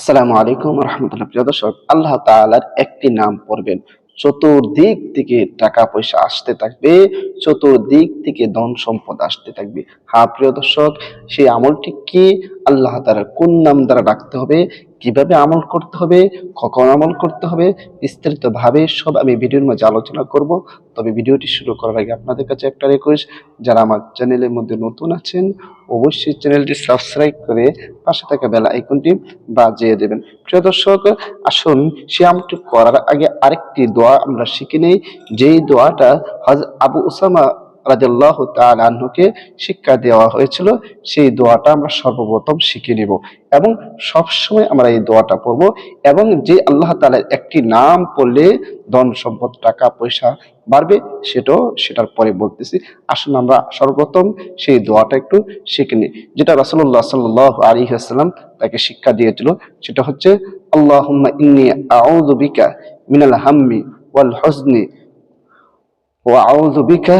আসসালামু আলাইকুম রহমতুল্লাহ। প্রিয় দর্শক, আল্লাহ তাআলার একটি নাম পড়বেন, চতুর্দিক থেকে টাকা পয়সা আসতে থাকবে, চতুর্দিক থেকে ধন সম্পদ আসতে থাকবে। হ্যাঁ প্রিয় দর্শক, সেই আমলটি কি, আল্লাহ তাআলার কোন নাম দ্বারা ডাকতে হবে, কিভাবে আমল করতে হবে, কখন আমল করতে হবে, বিস্তারিত ভাবে সব আমি ভিডিওর মাঝে আলোচনা করব। তবে ভিডিওটি শুরু করার আগে আপনাদের কাছে একটা রিকোয়েস্ট, যারা আমার চ্যানেলের মধ্যে নতুন আছেন অবশ্যই চ্যানেলটি সাবস্ক্রাইব করে পাশে থাকা বেল আইকনটি বাজিয়ে দেবেন। প্রিয় দর্শক, আসুন সে আমলটি করার আগে আরেকটি দোয়া আমরা শিখে নেই, যেই দোয়াটা হযরত আবু উসামা রাদিয়াল্লাহু তাআলা আনহুকে শিক্ষা দেওয়া হয়েছিল। সেই দোয়াটা আমরা সর্বপ্রথম শিখে নিব এবং সবসময় আমরা এই দোয়াটা পড়ব। এবং যে আল্লাহ তাআলার একটি নাম পড়লে ধন সম্পদ টাকা পয়সা বাড়বে, সেটার পরে বলতেছি। আসুন আমরা সর্বপ্রথম সেই দোয়াটা একটু শিখে নিই, যেটা রাসূলুল্লাহ সাল্লাল্লাহু আলাইহি ওয়াসাল্লাম তাকে শিক্ষা দিয়েছিল। সেটা হচ্ছে, আল্লাহুম্মা ইন্নী আউযু বিকা মিনাল হাম্মি ওয়াল হুজনি ওয়া আউযু বিকা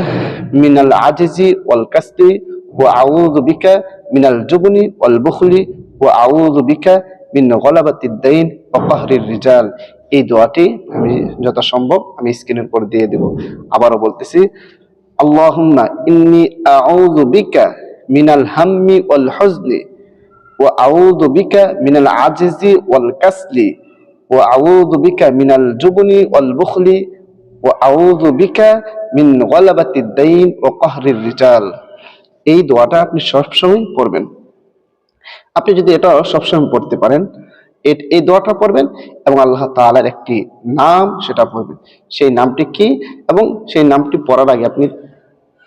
মিনাল আজিজি ওয়াল কাসলি ওয়া আউযু বিকা মিনাল জুবনি ওয়াল বুখলি ওয়া আউযু বিকা মিন গলাবাতিদ দাইন ওয়া কাহরির রিজাল। এই দোয়াটি আমি যথাসম্ভব আমি স্ক্রিনের উপর দিয়ে দেব। আবারও বলতেছি, আল্লাহুম্মা ইন্নী আউযু বিকা মিনাল হাম্মি ওয়াল হুজনি ওয়া আউযু বিকা মিনাল আজিজি ওয়াল কাসলি ওয়া আউযু বিকা মিনাল জুবনি ওয়াল বুখলি ওয়া আউযু বিকা মিন গলাবাতিদ দাইন ওয়া কাহরির রিজাল। এই দোয়াটা আপনি সবসময় পড়বেন। আপনি যদি এটা সবসময় পড়তে পারেন, এই দোয়াটা পড়বেন এবং আল্লাহ তাআলার একটি নাম সেটা পড়বেন। সেই নামটি কি, এবং সেই নামটি পড়ার আগে আপনি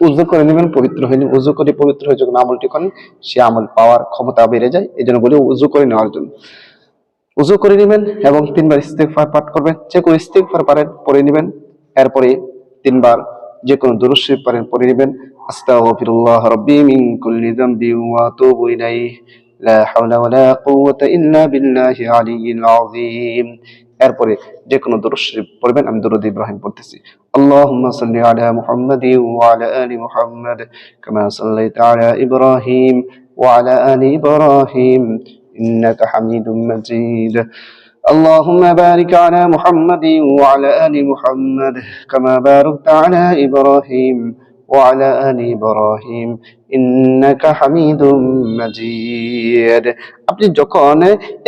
উযু করে নেবেন, পবিত্র হয়ে নেবেন। উযু করে পবিত্র হয়ে যখন আমলটি করেন, সে আমল পাওয়ার ক্ষমতা বেড়ে যায়। এই জন্য বলি উযু করে নেওয়ার জন্য। উযু করে নেবেন এবং 3 বার ইস্তিগফার পাঠ করবেন। যে কোনো ইস্তিগফার পারেন পড়ে নেবেন। এরপরে 3 বার যে কোনো দুরূদ শরীফ পারেন পড়ে নেবেন। আস্তাগফিরুল্লাহ রাব্বি মিন কুল্লি যামবি ওয়া আতুবু ইলাইহি লা হাওলা ওয়া লা কুওয়াতা ইল্লা বিল্লাহিল আলিয়্যিল আযীম। এরপরে যে কোনো দুরূদ শরীফ পড়বেন। আমি দুরূদ ইব্রাহিম পড়তেছি। আল্লাহুম্মা সাল্লি আলা মুহাম্মাদিন ওয়া আলা আলি মুহাম্মাদ কামা সাল্লাইতা আলা ইব্রাহিম ওয়া আলা আলি ইব্রাহিম إنك حميد مجيد. اللهم بارك على محمد وعلى آل محمد كما باركت على إبراهيم وعلى آل إبراهيم إنك حميد مجيد. আপনি যখন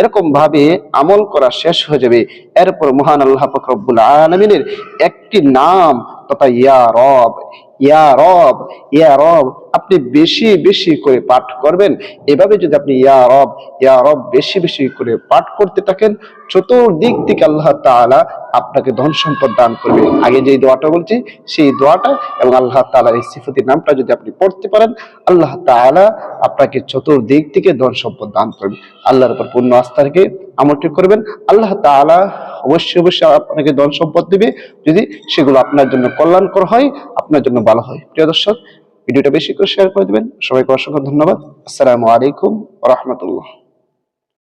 এরকম ভাবে আমল করা শেষ হয়ে যাবে, এরপর মহান আল্লাহ পাক রব্বুল আলামিনের একটি নাম তথা ইয়া রব, ইয়া রব, ইয়া রব আপনি বেশি বেশি করে পাঠ করবেন। এভাবে যদি আপনি ইয়া রব বেশি বেশি করে পাঠ করতে থাকেন, চতুর্দিক থেকে আল্লাহ তাআলা আপনাকে ধন সম্পদ দান করবে। আগে যে দোয়াটা বলছি সেই দোয়াটা এবং আল্লাহ তাআলার এই সিফাতের নামটা যদি আপনি পড়তে পারেন, আল্লাহ তাআলা আপনাকে চতুর্দিক থেকে ধন সম্পদ দান করবে। আল্লাহর উপর পূর্ণ আস্থা রেখে আমলটি করবেন। আল্লাহ তাআলা অবশ্যই অবশ্যই আপনাকে ধন সম্পদ দিবে, যদি সেগুলো আপনার জন্য কল্যাণকর হয়, আপনার জন্য ভালো হয়। প্রিয় দর্শক, ভিডিওটা বেশি করে শেয়ার করে দিবেন। সবাইকে অসংখ্য ধন্যবাদ। আসসালামু আলাইকুম ওয়া রাহমাতুল্লাহ।